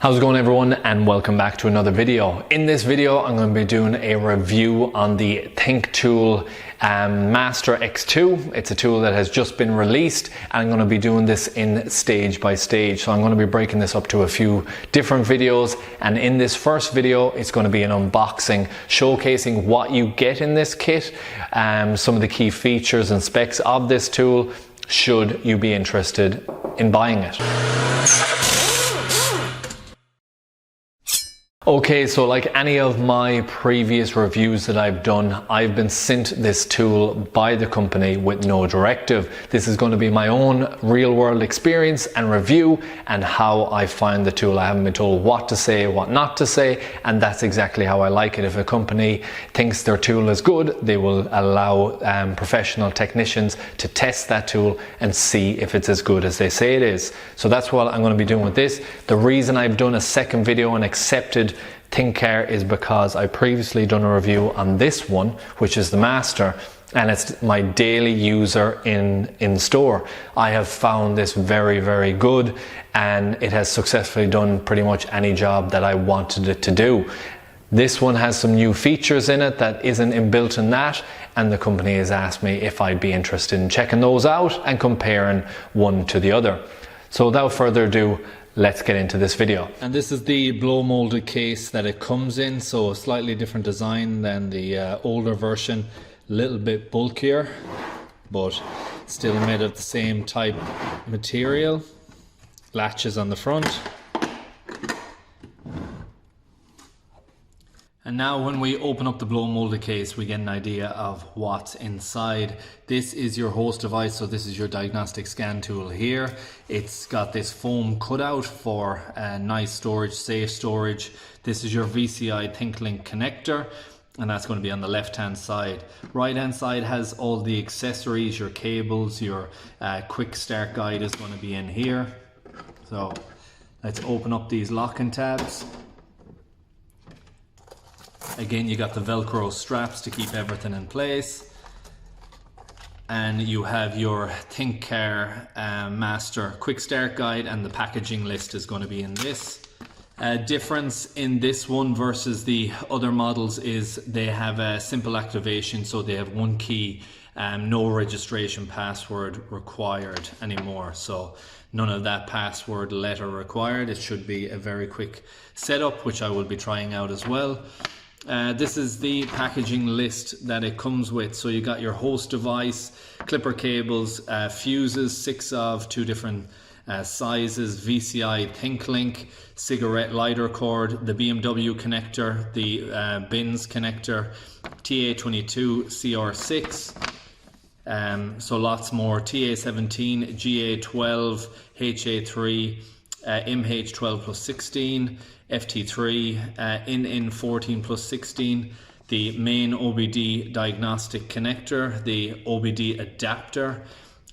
How's it going, everyone, and welcome back to another video. In this video I'm going to be doing a review on the Thinktool Master X2. It's a tool that has just been released, and I'm going to be doing this in stage by stage. So I'm going to be breaking this up to a few different videos, and in this first video it's going to be an unboxing showcasing what you get in this kit, some of the key features and specs of this tool should you be interested in buying it. Okay, so like any of my previous reviews that I've done, I've been sent this tool by the company with no directive. This is going to be my own real world experience and review and how I find the tool. I haven't been told what to say, what not to say, and that's exactly how I like it. If a company thinks their tool is good, they will allow professional technicians to test that tool and see if it's as good as they say it is. So that's what I'm going to be doing with this. The reason I've done a second video and accepted Thinkcar is because I previously done a review on this one, which is the Master, and it's my daily user in store. I have found this very good, and it has successfully done pretty much any job that I wanted it to do. This one has some new features in it that isn't inbuilt in that, and the company has asked me if I'd be interested in checking those out and comparing one to the other. So without further ado, let's get into this video. And this is the blow molded case that it comes in, so a slightly different design than the older version, a little bit bulkier, but still made of the same type material. Latches on the front. And now when we open up the blow molded case, we get an idea of what's inside. This is your host device, so this is your diagnostic scan tool here. It's got this foam cutout for nice storage, safe storage. This is your VCI ThinkLink connector, and that's going to be on the left hand side. Right hand side has all the accessories, your cables, your quick start guide is going to be in here. So let's open up these locking tabs. Again, you got the Velcro straps to keep everything in place, and you have your Thinkcar Master Quick Start Guide, and the packaging list is going to be in this. Difference in this one versus the other models is they have a simple activation, so they have one key, no registration password required anymore. So none of that password letter required. It should be a very quick setup, which I will be trying out as well. This is the packaging list that it comes with. So you got your host device, clipper cables, fuses, 6 of 2 different sizes, VCI ThinkLink, cigarette lighter cord, the BMW connector, the bins connector, TA22 CR6, so lots more, TA17, GA12, HA3, MH12 plus 16, FT3, NN14 plus 16, the main OBD diagnostic connector, the OBD adapter,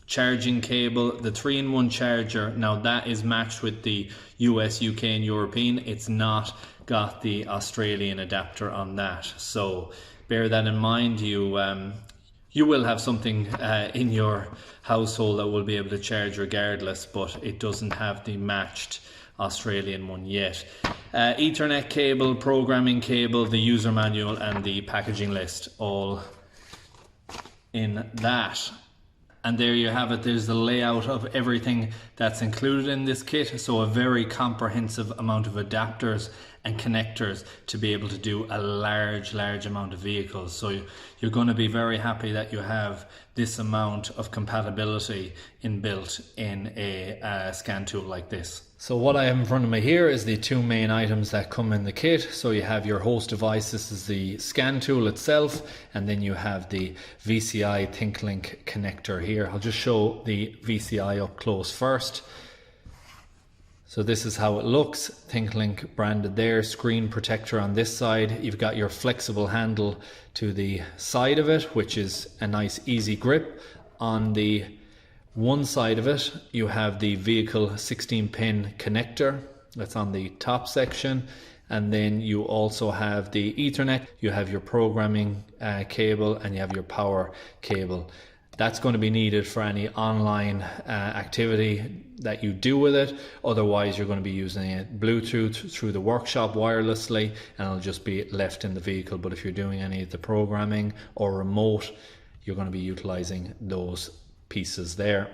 charging cable, the 3-in-1 charger. Now that is matched with the US, UK and European. It's not got the Australian adapter on that. So bear that in mind. You will have something in your household that will be able to charge regardless, but it doesn't have the matched Australian one yet. Ethernet cable, programming cable, the user manual and the packaging list all in that. And there you have it. There's the layout of everything that's included in this kit. So a very comprehensive amount of adapters and connectors to be able to do a large amount of vehicles. So you're going to be very happy that you have this amount of compatibility inbuilt in a scan tool like this. So what I have in front of me here is the 2 main items that come in the kit. So you have your host device, this is the scan tool itself, and then you have the VCI ThinkLink connector here. I'll just show the VCI up close first. So this is how it looks, ThinkLink branded there, screen protector on this side. You've got your flexible handle to the side of it, which is a nice easy grip. On the one side of it, you have the vehicle 16-pin connector that's on the top section, and then you also have the Ethernet, you have your programming cable, and you have your power cable. That's going to be needed for any online activity that you do with it. Otherwise, you're going to be using it Bluetooth through the workshop wirelessly, and it'll just be left in the vehicle. But if you're doing any of the programming or remote, you're going to be utilizing those pieces there.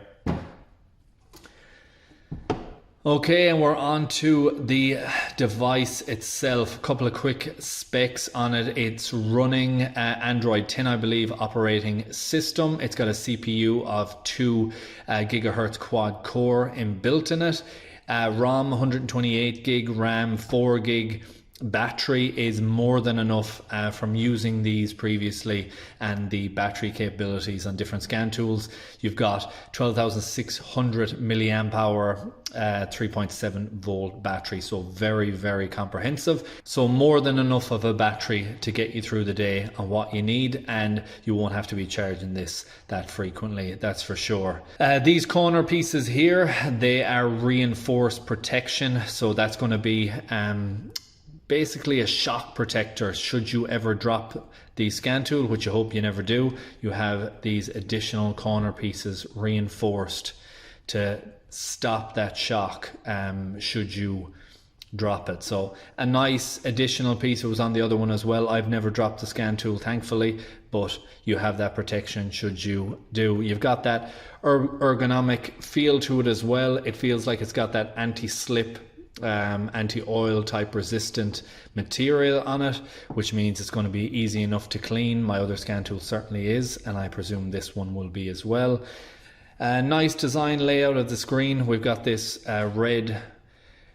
Okay, and we're on to the device itself. A couple of quick specs on it. It's running Android 10, I believe, operating system. It's got a CPU of 2 gigahertz quad core inbuilt in it. ROM 128 gig, RAM 4 gig. Battery is more than enough from using these previously, and the battery capabilities on different scan tools. You've got 12,600 milliamp hour 3.7 volt battery, so very, very comprehensive. So more than enough of a battery to get you through the day on what you need, and you won't have to be charging this that frequently, that's for sure. These corner pieces here, they are reinforced protection, so that's going to be basically a shock protector. Should you ever drop the scan tool, which I hope you never do, you have these additional corner pieces reinforced to stop that shock should you drop it. So a nice additional piece. It was on the other one as well. I've never dropped the scan tool, thankfully, but you have that protection should you do. You've got that ergonomic feel to it as well. It feels like it's got that anti-slip anti-oil type resistant material on it, which means it's going to be easy enough to clean. My other scan tool certainly is, and I presume this one will be as well. Nice design layout of the screen. We've got this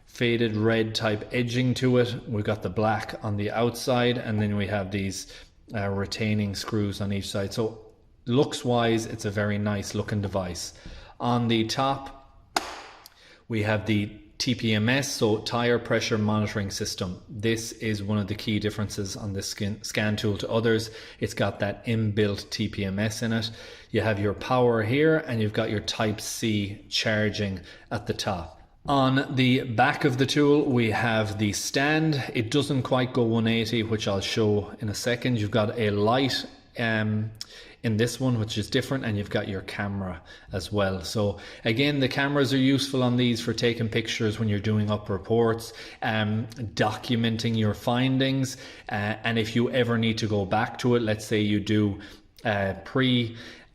faded red type edging to it. We've got the black on the outside, and then we have these retaining screws on each side. So looks wise, it's a very nice looking device. On the top, we have the TPMS, so tire pressure monitoring system. This is one of the key differences on this scan tool to others. It's got that inbuilt TPMS in it. You have your power here, and you've got your Type-C charging at the top. On the back of the tool, we have the stand. It doesn't quite go 180, which I'll show in a second. You've got a light in this one, which is different, and you've got your camera as well. So again, the cameras are useful on these for taking pictures when you're doing up reports, documenting your findings, and if you ever need to go back to it, let's say you do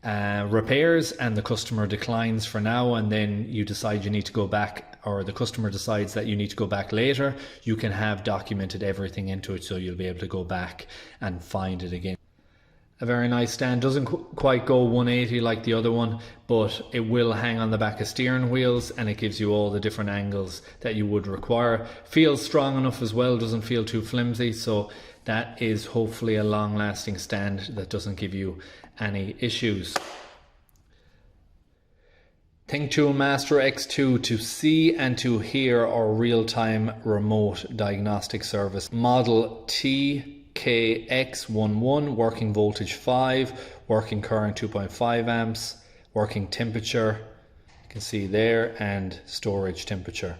repairs and the customer declines for now, and then you decide you need to go back, or the customer decides that you need to go back later, you can have documented everything into it, so you'll be able to go back and find it again. A very nice stand. Doesn't quite go 180 like the other one, but it will hang on the back of steering wheels, and it gives you all the different angles that you would require. Feels strong enough as well, doesn't feel too flimsy, so that is hopefully a long-lasting stand that doesn't give you any issues. Thinktool Master X2 to see and to hear our real-time remote diagnostic service. Model TKX11, working voltage 5, working current 2.5 amps, working temperature, you can see there, and storage temperature.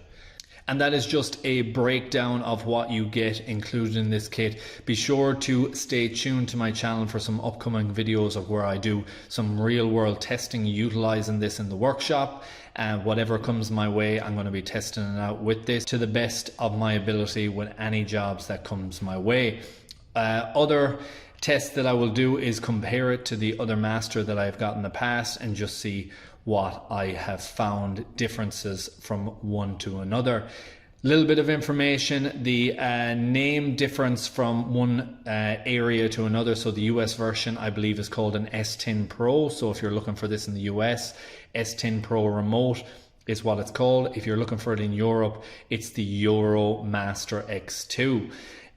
And that is just a breakdown of what you get included in this kit. Be sure to stay tuned to my channel for some upcoming videos of where I do some real world testing utilizing this in the workshop. And whatever comes my way, I'm going to be testing it out with this to the best of my ability with any jobs that comes my way. Other tests that I will do is compare it to the other Master that I've got in the past and just see what I have found differences from one to another. Little bit of information, the name difference from one area to another. So the US version, I believe, is called an S10 Pro. So if you're looking for this in the US, S10 Pro Remote is what it's called. If you're looking for it in Europe, it's the Euro Master X2.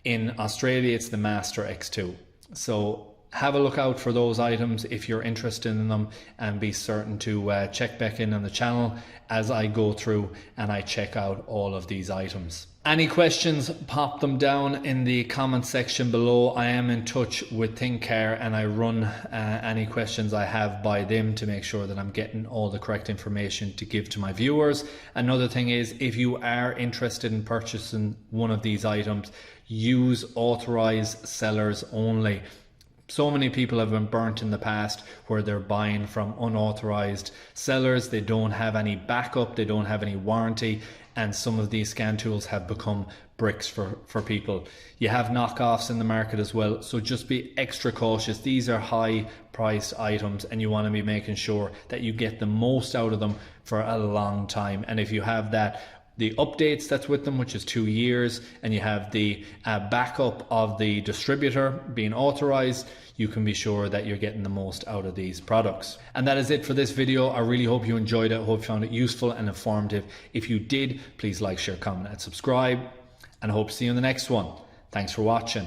In Australia, it's the Master X2. So have a look out for those items if you're interested in them, and be certain to check back in on the channel as I go through and I check out all of these items. Any questions, pop them down in the comment section below. I am in touch with Thinkcar, and I run any questions I have by them to make sure that I'm getting all the correct information to give to my viewers. Another thing is, if you are interested in purchasing one of these items, use authorized sellers only. So many people have been burnt in the past where they're buying from unauthorized sellers. They don't have any backup, they don't have any warranty, and some of these scan tools have become bricks for people. You have knockoffs in the market as well, so just be extra cautious. These are high priced items and you want to be making sure that you get the most out of them for a long time. And if you have the updates that's with them, which is 2 years, and you have the backup of the distributor being authorized, you can be sure that you're getting the most out of these products. And that is it for this video. I really hope you enjoyed it. I hope you found it useful and informative. If you did, please like, share, comment, and subscribe, and I hope to see you in the next one. Thanks for watching.